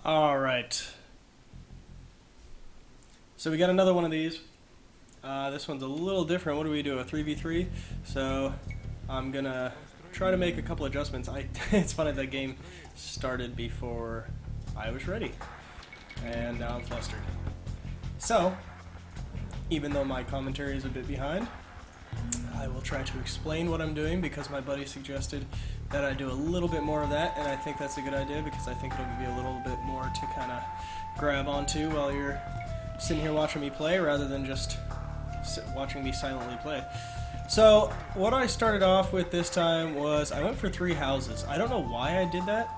Alright. So we got another one of these. This one's a little different. What do we do? A 3v3? So I'm gonna try to make a couple adjustments. It's funny, the game started before I was ready. And now I'm flustered. So, even though my commentary is a bit behind, I will try to explain what I'm doing because my buddy suggested that I do a little bit more of that, and I think that's a good idea because I think it'll give you a little bit more to kind of grab onto while you're sitting here watching me play rather than just watching me silently play. So, what I started off with this time was I went for 3 houses. I don't know why I did that.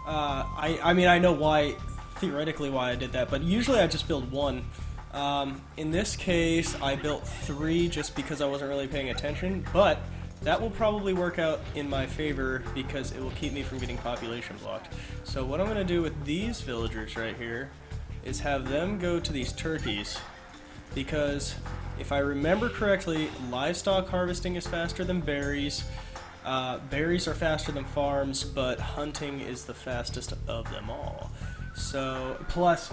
I mean, I know why, theoretically why I did that, but usually I just build 1. In this case, I built 3 just because I wasn't really paying attention, but that will probably work out in my favor because it will keep me from getting population blocked. So what I'm going to do with these villagers right here is have them go to these turkeys, because if I remember correctly, livestock harvesting is faster than berries. Berries are faster than farms, but hunting is the fastest of them all. So, plus,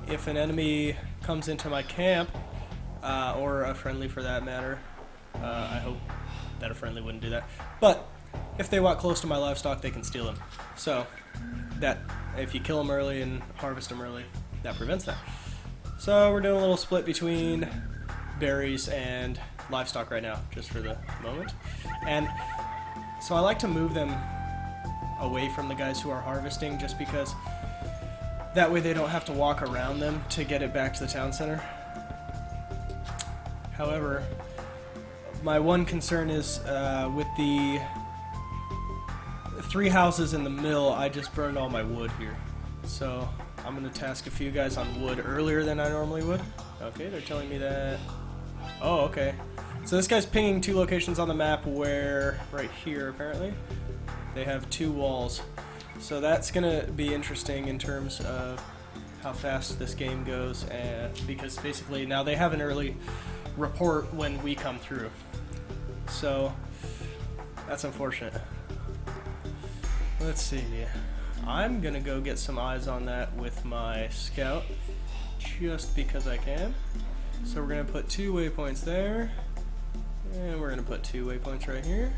if an enemy comes into my camp, or a friendly for that matter, I hope that a friendly wouldn't do that, but if they walk close to my livestock, they can steal them. So, that, if you kill them early and harvest them early, that prevents that. So, we're doing a little split between berries and livestock right now, just for the moment. And so I like to move them away from the guys who are harvesting, just because that way they don't have to walk around them to get it back to the town center. However, my one concern is with the 3 houses in the mill, I just burned all my wood here. So I'm going to task a few guys on wood earlier than I normally would. Okay, they're telling me that... Oh, okay. So this guy's pinging 2 locations on the map where, right here apparently, they have 2 walls. So that's going to be interesting in terms of how fast this game goes, because basically now they have an early report when we come through. So that's unfortunate. Let's see. I'm going to go get some eyes on that with my scout, just because I can. So we're going to put 2 waypoints there, and we're going to put 2 waypoints right here,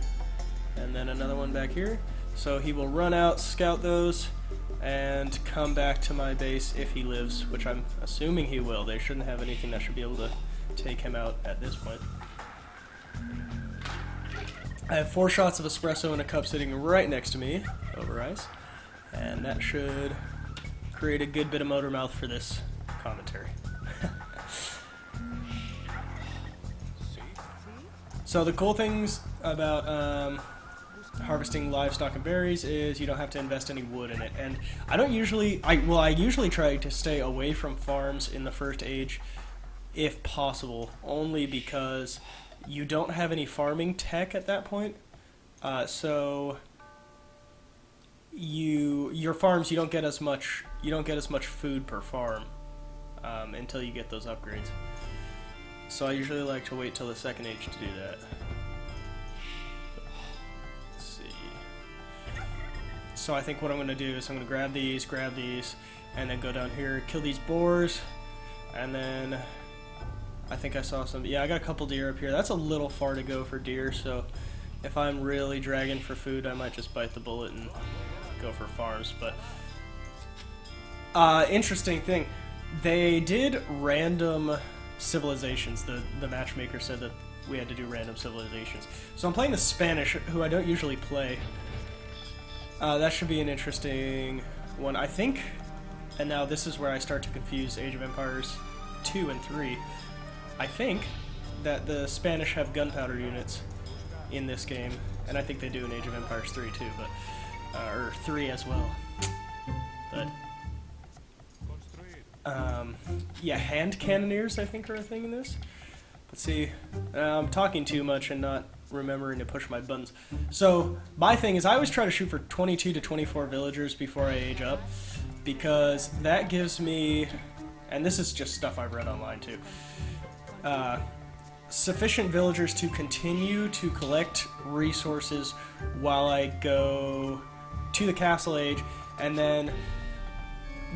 and then another one back here. So he will run out, scout those, and come back to my base if he lives, which I'm assuming he will. They shouldn't have anything that should be able to take him out at this point. I have 4 shots of espresso in a cup sitting right next to me, over ice, and that should create a good bit of motor mouth for this commentary. So the cool things about harvesting livestock and berries is you don't have to invest any wood in it. And I don't usually, I usually try to stay away from farms in the first age if possible, only because you don't have any farming tech at that point. So your farms, you don't get as much food per farm until you get those upgrades. So I usually like to wait till the second age to do that. Let's see. So I think what I'm going to do is I'm going to grab these, and then go down here, kill these boars, and then I think I saw some, yeah, I got a couple deer up here. That's a little far to go for deer, so if I'm really dragging for food, I might just bite the bullet and go for farms. But interesting thing, they did random civilizations. The matchmaker said that we had to do random civilizations. So I'm playing the Spanish, who I don't usually play. That should be an interesting one, I think. And now this is where I start to confuse Age of Empires 2 and 3. I think that the Spanish have gunpowder units in this game, and I think they do in Age of Empires 3 too, but or 3 as well. But yeah, hand cannoneers I think are a thing in this. But see, I'm talking too much and not remembering to push my buttons. So my thing is I always try to shoot for 22 to 24 villagers before I age up, because that gives me, and this is just stuff I've read online too, sufficient villagers to continue to collect resources while I go to the castle age, And then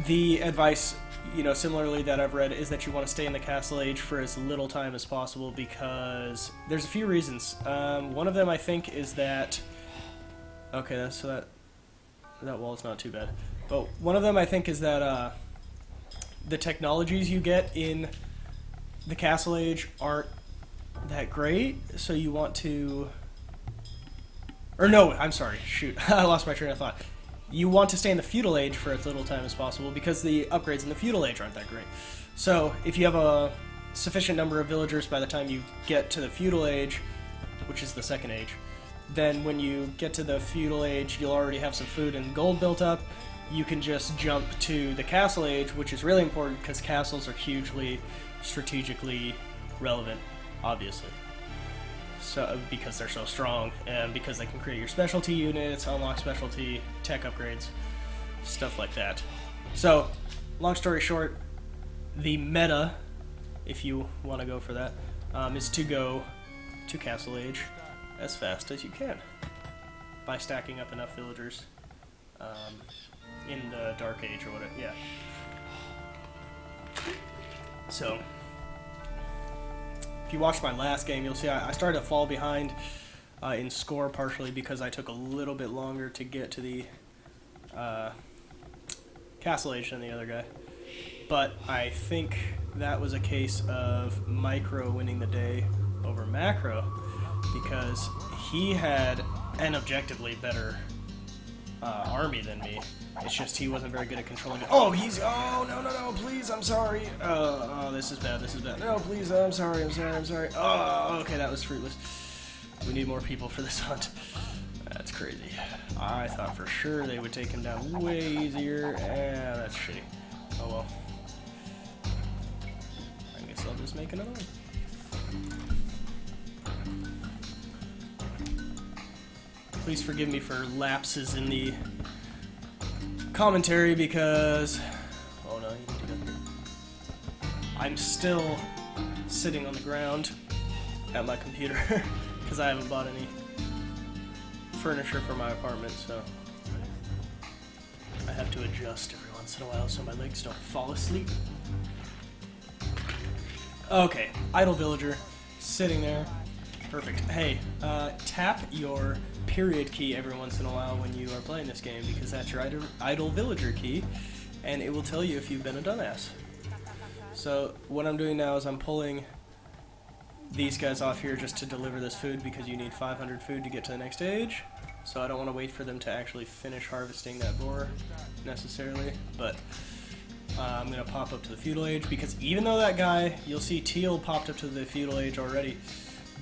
the advice, you know, similarly that I've read, is that you want to stay in the castle age for as little time as possible because there's a few reasons. One of them I think is that, okay, so that wall's not too bad. But one of them I think is that the technologies you get in the castle age aren't that great, so you want to... Or no, I'm sorry, shoot, I lost my train of thought. You want to stay in the feudal age for as little time as possible because the upgrades in the feudal age aren't that great. So if you have a sufficient number of villagers by the time you get to the feudal age, which is the second age, then when you get to the feudal age, you'll already have some food and gold built up. You can just jump to the castle age, which is really important because castles are hugely strategically relevant, obviously. So, because they're so strong, and because they can create your specialty units, unlock specialty, tech upgrades, stuff like that. So, long story short, the meta, if you want to go for that, is to go to Castle Age as fast as you can by stacking up enough villagers in the Dark Age or whatever. Yeah. So, if you watched my last game, you'll see I started to fall behind in score partially because I took a little bit longer to get to the Castle Age than the other guy. But I think that was a case of Micro winning the day over Macro because he had an objectively better army than me. It's just he wasn't very good at controlling it. Oh, no, please, I'm sorry. Oh, this is bad. No, please, I'm sorry. Oh, okay, that was fruitless. We need more people for this hunt. That's crazy. I thought for sure they would take him down way easier. That's shitty. Oh well. I guess I'll just make another one. Please forgive me for lapses in the commentary because... Oh no, you need to go here. I'm still sitting on the ground at my computer because I haven't bought any furniture for my apartment, so I have to adjust every once in a while so my legs don't fall asleep. Okay, idle villager, sitting there. Perfect. Hey, tap your period key every once in a while when you are playing this game because that's your idle villager key, and it will tell you if you've been a dumbass. So what I'm doing now is I'm pulling these guys off here just to deliver this food because you need 500 food to get to the next stage. So I don't want to wait for them to actually finish harvesting that boar necessarily, but I'm going to pop up to the feudal age because even though that guy, you'll see Teal popped up to the feudal age already,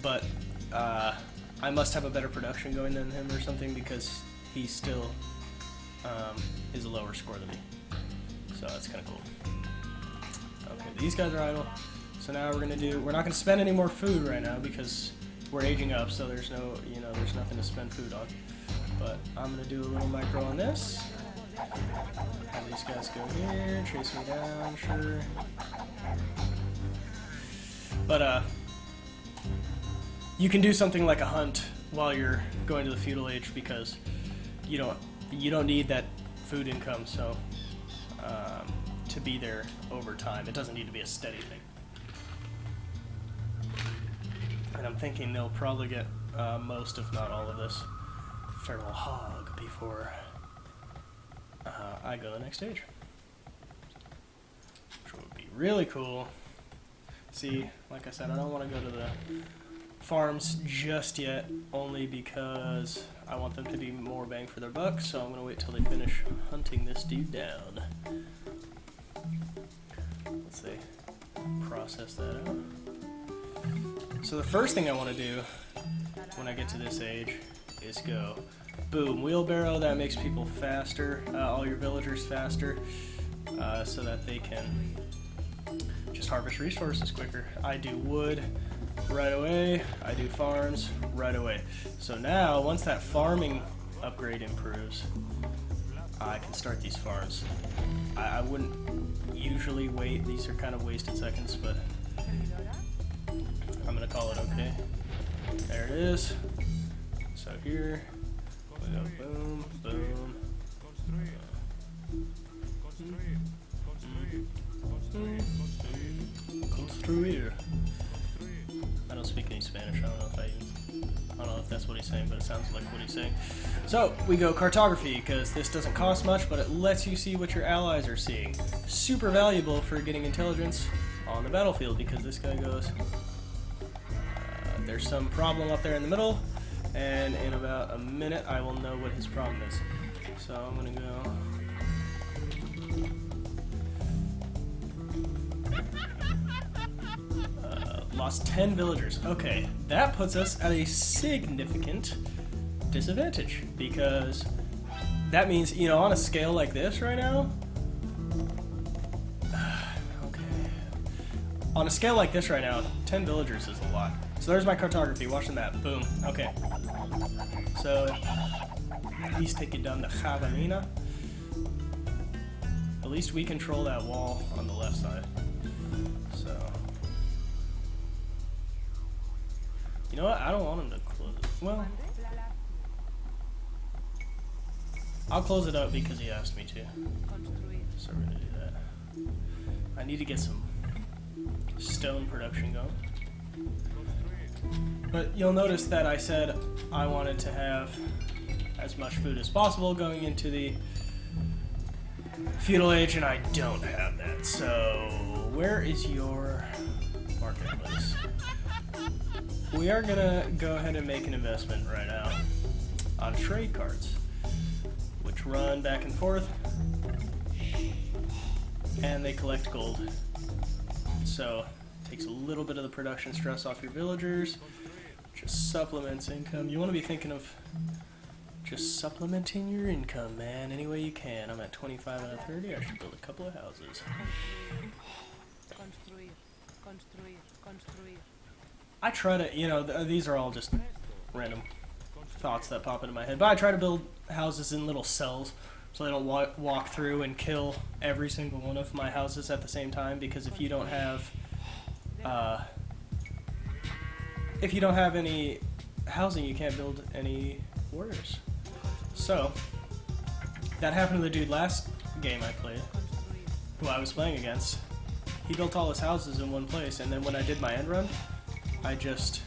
but I must have a better production going than him or something because he still is a lower score than me. So that's kind of cool. Okay, these guys are idle. So now we're not going to spend any more food right now because we're aging up, so there's no, there's nothing to spend food on. But I'm going to do a little micro on this. Have these guys go here, chase me down, sure. But, you can do something like a hunt while you're going to the feudal age because you don't need that food income, so to be there over time. It doesn't need to be a steady thing. And I'm thinking they'll probably get most, if not all of this feral hog before I go to the next stage. Which would be really cool. See, like I said, I don't want to go to the farms just yet, only because I want them to be more bang for their buck, so I'm going to wait till they finish hunting this dude down. Let's see. Process that out. So the first thing I want to do when I get to this age is go boom, wheelbarrow. That makes people faster, all your villagers faster, so that they can just harvest resources quicker. I do wood right away, I do farms right away. So now, once that farming upgrade improves, I can start these farms. I wouldn't usually wait, these are kind of wasted seconds, but I'm gonna call it okay. There it is. So here, we go boom, boom. if that's what he's saying, but it sounds like what he's saying. So, we go cartography, because this doesn't cost much, but it lets you see what your allies are seeing. Super valuable for getting intelligence on the battlefield, because this guy goes, there's some problem up there in the middle, and in about a minute I will know what his problem is. So I'm gonna go... lost 10 villagers. Okay, that puts us at a significant disadvantage, because that means, you know, on a scale like this right now, okay, on a scale like this right now, 10 villagers is a lot. So there's my cartography, watch the map, boom, okay. So, he's taking down the Javelina. At least we control that wall on the left side. So, you know what, I don't want him to close it. Well, I'll close it up because he asked me to. So we're gonna do that. I need to get some stone production going. But you'll notice that I said I wanted to have as much food as possible going into the feudal age, and I don't have that. So where is your marketplace? We are gonna go ahead and make an investment right now on trade cards, which run back and forth, and they collect gold. So takes a little bit of the production stress off your villagers, just supplements income. You want to be thinking of just supplementing your income, man, any way you can. I'm at 25 out of 30. I should build a couple of houses. I try to, you know, these are all just random thoughts that pop into my head, but I try to build houses in little cells so they don't walk through and kill every single one of my houses at the same time, because if you don't have any housing, you can't build any warriors. So that happened to the dude last game I played, who I was playing against. He built all his houses in one place, and then when I did my end run, I just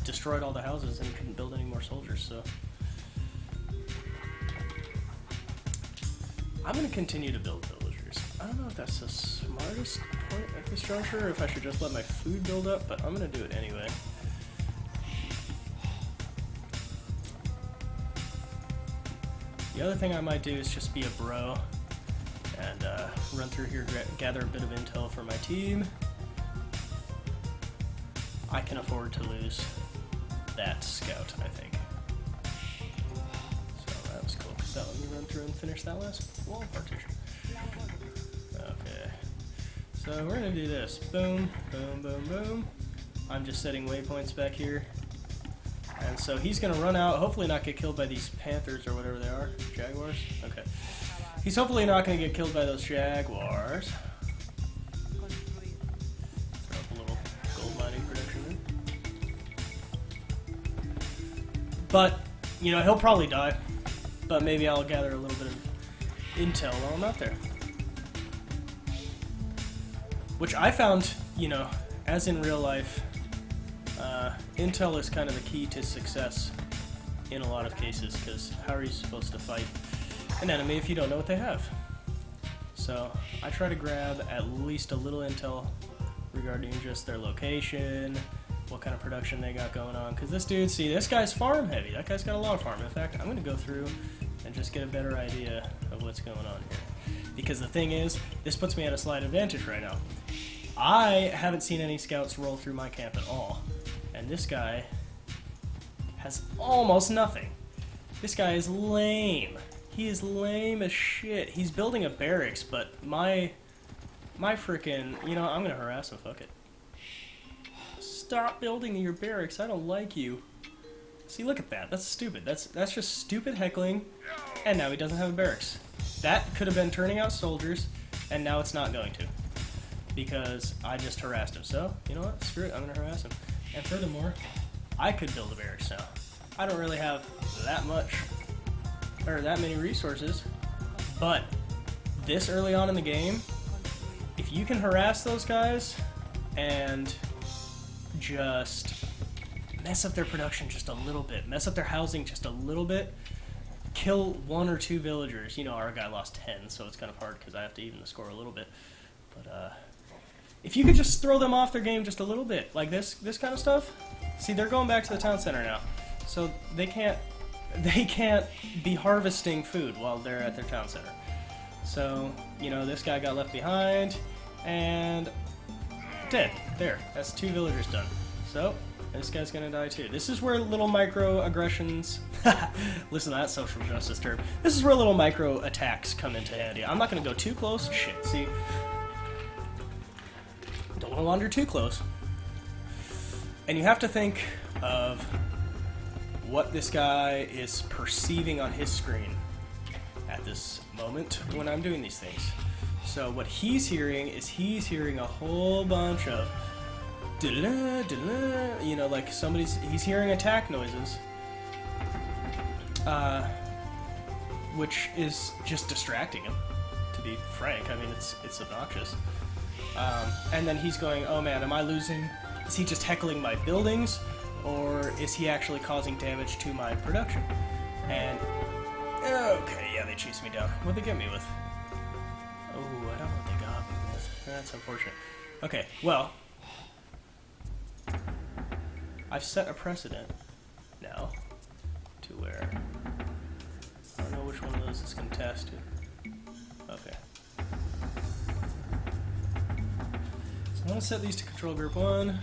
destroyed all the houses and couldn't build any more soldiers. So I'm going to continue to build villagers. I don't know if that's the smartest point at this juncture, or if I should just let my food build up, but I'm going to do it anyway. The other thing I might do is just be a bro and run through here, gather a bit of intel for my team. I can afford to lose that scout, I think. So that was cool, because that let me run through and finish that last wall partition. Okay. So we're going to do this. Boom, boom, boom, boom. I'm just setting waypoints back here. And so he's going to run out, hopefully not get killed by these panthers or whatever they are. Jaguars? Okay. He's hopefully not going to get killed by those jaguars. Throw up a little gold mining production there. But, you know, he'll probably die. But maybe I'll gather a little bit of intel while I'm out there. Which I found, you know, as in real life, intel is kind of the key to success in a lot of cases, because how are you supposed to fight an enemy if you don't know what they have? So I try to grab at least a little intel regarding just their location, what kind of production they got going on, because this dude, see, this guy's farm heavy. That guy's got a lot of farm. In fact, I'm going to go through and just get a better idea of what's going on here. Because the thing is, this puts me at a slight advantage right now. I haven't seen any scouts roll through my camp at all. And this guy has almost nothing. This guy is lame. He is lame as shit. He's building a barracks, but my frickin', you know, I'm gonna harass him, fuck it. Stop building your barracks, I don't like you. See, look at that, that's stupid. That's just stupid heckling, and now he doesn't have a barracks. That could have been turning out soldiers, and now it's not going to. Because I just harassed him. So, you know what, screw it, I'm gonna harass him. And furthermore, I could build a barracks now. I don't really have that much, or that many resources, but this early on in the game, if you can harass those guys and just mess up their production just a little bit, mess up their housing just a little bit, kill 1 or 2 villagers. You know, our guy lost 10, so it's kind of hard because I have to even the score a little bit. But if you could just throw them off their game just a little bit, like this kind of stuff. See, they're going back to the town center now, so they can't be harvesting food while they're at their town center. So, you know, this guy got left behind, and dead. There, that's 2 villagers done. So, this guy's gonna die too. This is where little microaggressions, listen to that social justice term, this is where little micro attacks come into handy. I'm not gonna go too close, shit, see? Don't wanna wander too close. And you have to think of what this guy is perceiving on his screen at this moment when I'm doing these things. So what he's hearing is he's hearing a whole bunch of you know, like he's hearing attack noises, which is just distracting him, to be frank. I mean, it's obnoxious. And then he's going, oh man, am I losing? Is he just heckling my buildings, or is he actually causing damage to my production? And okay, yeah, they chased me down. What'd they get me with? Oh, I don't know what they got me with. That's unfortunate. Okay, well, I've set a precedent now to where I don't know which one of those it's going to task to. Okay. So I'm going to set these to control group 1, and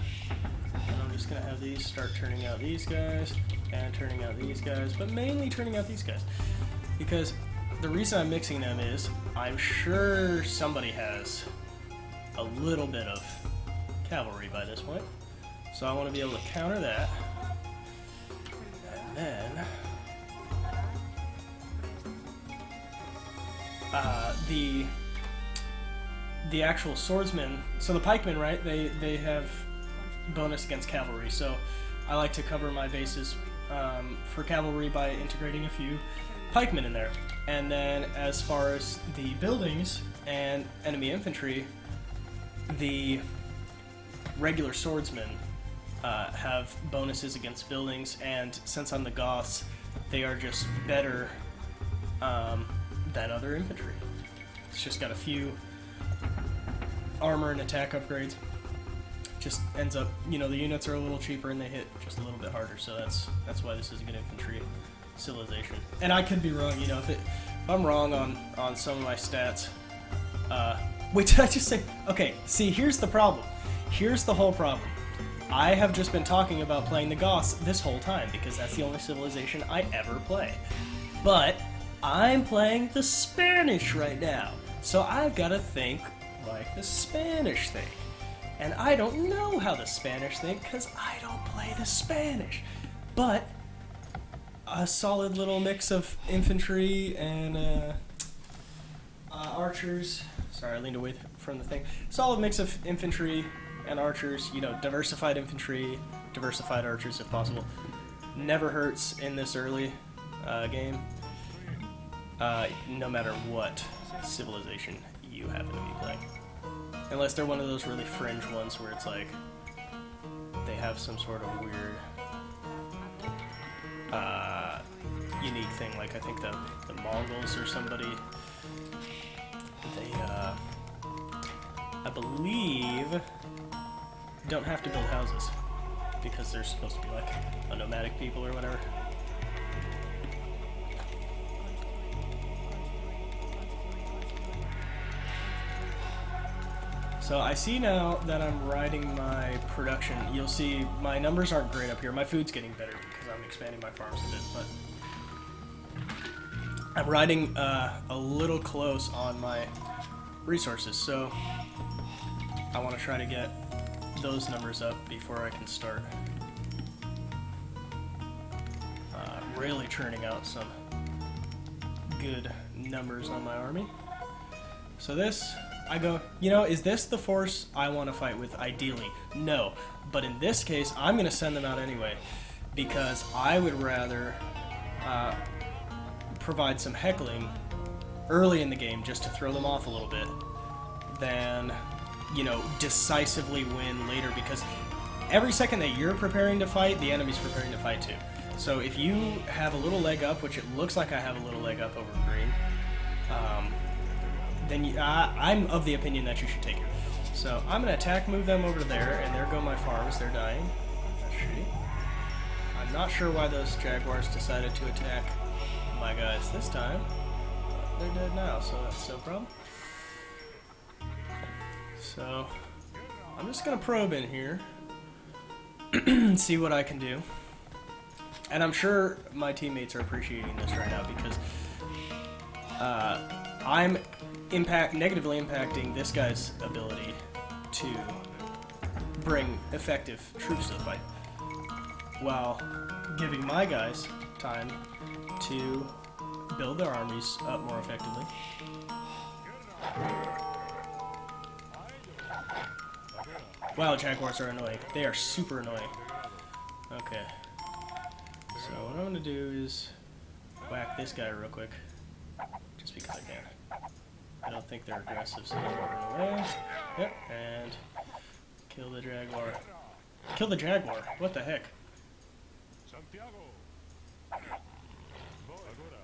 I'm just going to have these start turning out these guys, and turning out these guys, but mainly turning out these guys. Because the reason I'm mixing them is I'm sure somebody has a little bit of cavalry by this point. So I want to be able to counter that. And then the actual swordsmen, so the pikemen, right, they have bonus against cavalry, so I like to cover my bases for cavalry by integrating a few pikemen in there. And then as far as the buildings and enemy infantry, the regular swordsmen have bonuses against buildings, and since I'm the Goths, they are just better than other infantry. It's just got a few armor and attack upgrades. Just ends up, you know, the units are a little cheaper and they hit just a little bit harder, so that's why this is a good infantry civilization. And I could be wrong, you know, if I'm wrong on some of my stats. Wait, did I just say? Okay, see, here's the problem. Here's the whole problem. I have just been talking about playing the Goths this whole time because that's the only civilization I ever play. But I'm playing the Spanish right now, so I've got to think like the Spanish think. And I don't know how the Spanish think because I don't play the Spanish. But a solid little mix of infantry and archers. Sorry, I leaned away from the thing. Solid mix of infantry and archers, you know, diversified infantry, diversified archers if possible. Never hurts in this early game, no matter what civilization you happen to be playing. Unless they're one of those really fringe ones where it's like they have some sort of weird unique thing, like I think the Mongols or somebody, they I believe don't have to build houses because they're supposed to be like a nomadic people or whatever. So I see now that I'm riding my production. You'll see my numbers aren't great up here. My food's getting better because I'm expanding my farms a bit, but I'm riding a little close on my resources, so I want to try to get those numbers up before I can start really churning out some good numbers on my army. So this, I go, you know, is this the force I want to fight with ideally? No. But in this case, I'm going to send them out anyway because I would rather provide some heckling early in the game just to throw them off a little bit than, you know, decisively win later, because every second that you're preparing to fight, the enemy's preparing to fight too. So if you have a little leg up, which it looks like I have a little leg up over green, then I'm of the opinion that you should take it. So I'm going to attack move them over there, and there go my farms. They're dying. That's shitty. I'm not sure why those jaguars decided to attack my guys this time. But they're dead now, so that's no problem. So I'm just going to probe in here and see what I can do. And I'm sure my teammates are appreciating this right now because I'm negatively impacting this guy's ability to bring effective troops to the fight, while giving my guys time to build their armies up more effectively. Wow, jaguars are annoying. They are super annoying. Okay. So what I'm going to do is whack this guy real quick, just because I can. I don't think they're aggressive, so they'll run away. Yep, and kill the jaguar. Kill the jaguar? What the heck?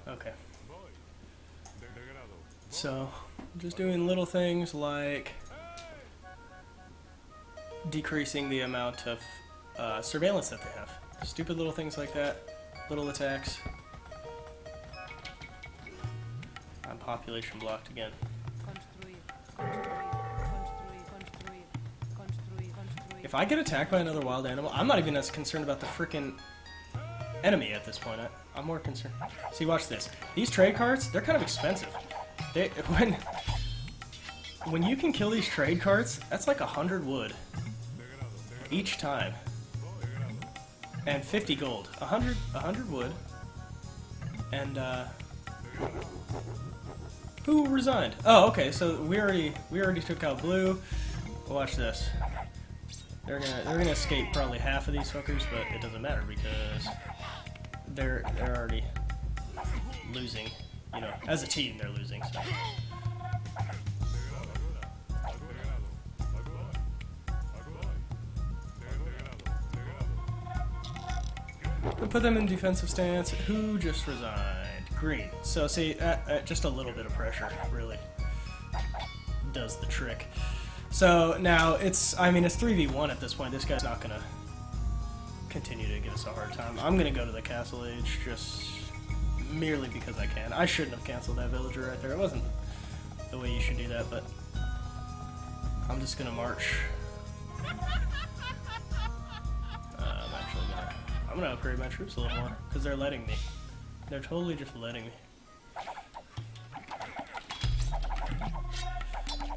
Okay. So, just doing little things like decreasing the amount of surveillance that they have. Stupid little things like that. Little attacks. I'm population blocked again. If I get attacked by another wild animal, I'm not even as concerned about the frickin' enemy at this point. I'm more concerned. See, watch this. These trade cards, they're kind of expensive. When you can kill these trade cards, that's like 100 wood each time. And 50 gold. 100 wood. And who resigned? Oh, okay. So we already took out blue. Watch this. They're gonna escape probably half of these fuckers, but it doesn't matter because they're already losing. You know, as a team, they're losing. So. We'll put them in defensive stance. Who just resigned? Green. So see, just a little bit of pressure really does the trick. So now it's 3v1 at this point. This guy's not gonna continue to give us a hard time. I'm gonna go to the castle age just merely because I can. I shouldn't have canceled that villager right there. It wasn't the way you should do that, but I'm just gonna march. I'm gonna upgrade my troops a little more because they're letting me. They're totally just letting me.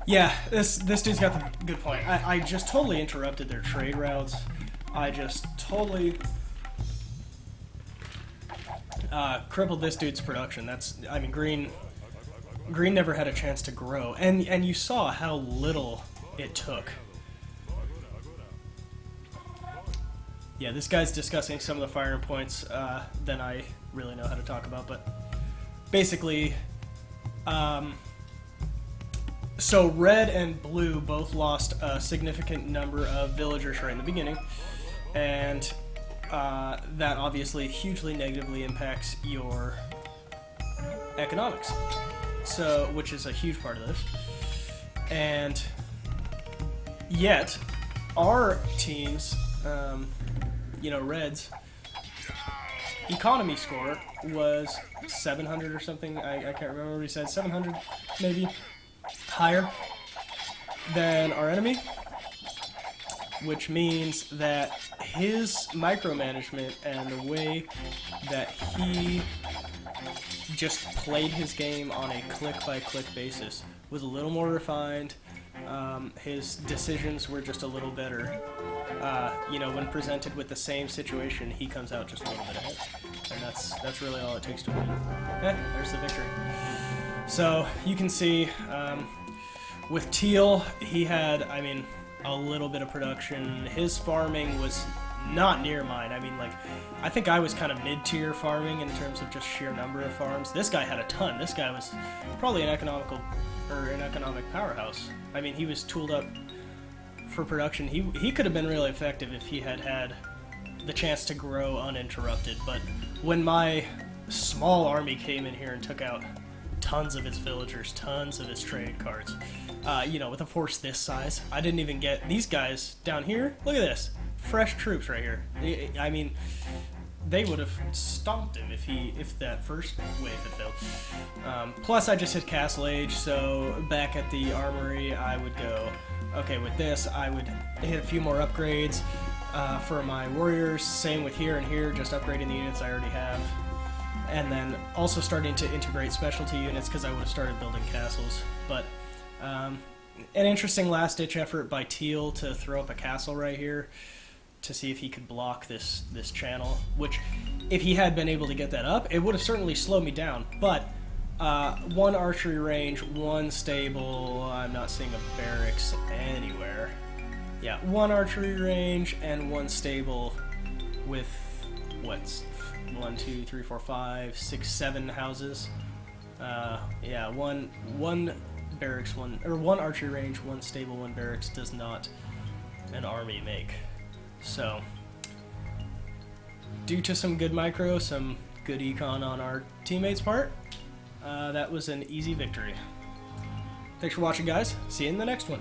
Yeah, this dude's got the good point. I just totally interrupted their trade routes. I just totally crippled this dude's production. Green never had a chance to grow, and you saw how little it took. Yeah, this guy's discussing some of the firing points than I really know how to talk about, but basically, so red and blue both lost a significant number of villagers right in the beginning, and that obviously hugely negatively impacts your economics, so which is a huge part of this, and yet our teams, Reds, economy score was 700 or something. I can't remember what he said. 700, maybe higher than our enemy, which means that his micromanagement and the way that he just played his game on a click-by-click basis was a little more refined. His decisions were just a little better. When presented with the same situation, he comes out just a little bit ahead. And that's really all it takes to win. There's the victory. So, you can see, with Teal, he had, a little bit of production. His farming was not near mine. I think I was kind of mid-tier farming in terms of just sheer number of farms. This guy had a ton. This guy was probably an economic powerhouse. He was tooled up for production. He could have been really effective if he had had the chance to grow uninterrupted, but when my small army came in here and took out tons of his villagers, tons of his trade carts, you know, with a force this size, I didn't even get these guys down here. Look at this, fresh troops right here. I mean, they would have stomped him if that first wave had failed. Plus, I just hit Castle Age, so back at the armory, I would go, okay, with this, I would hit a few more upgrades for my warriors. Same with here and here, just upgrading the units I already have. And then also starting to integrate specialty units because I would have started building castles. But an interesting last-ditch effort by Teal to throw up a castle right here to see if he could block this channel, which if he had been able to get that up, it would have certainly slowed me down. But one archery range, one stable, I'm not seeing a barracks anywhere. Yeah, one archery range and one stable with, what's 1, 2, 3, 4, 5, 6, 7 houses. Yeah, one barracks, one archery range, one stable, one barracks does not an army make. So, due to some good micro, some good econ on our teammates' part, that was an easy victory. Thanks for watching, guys. See you in the next one.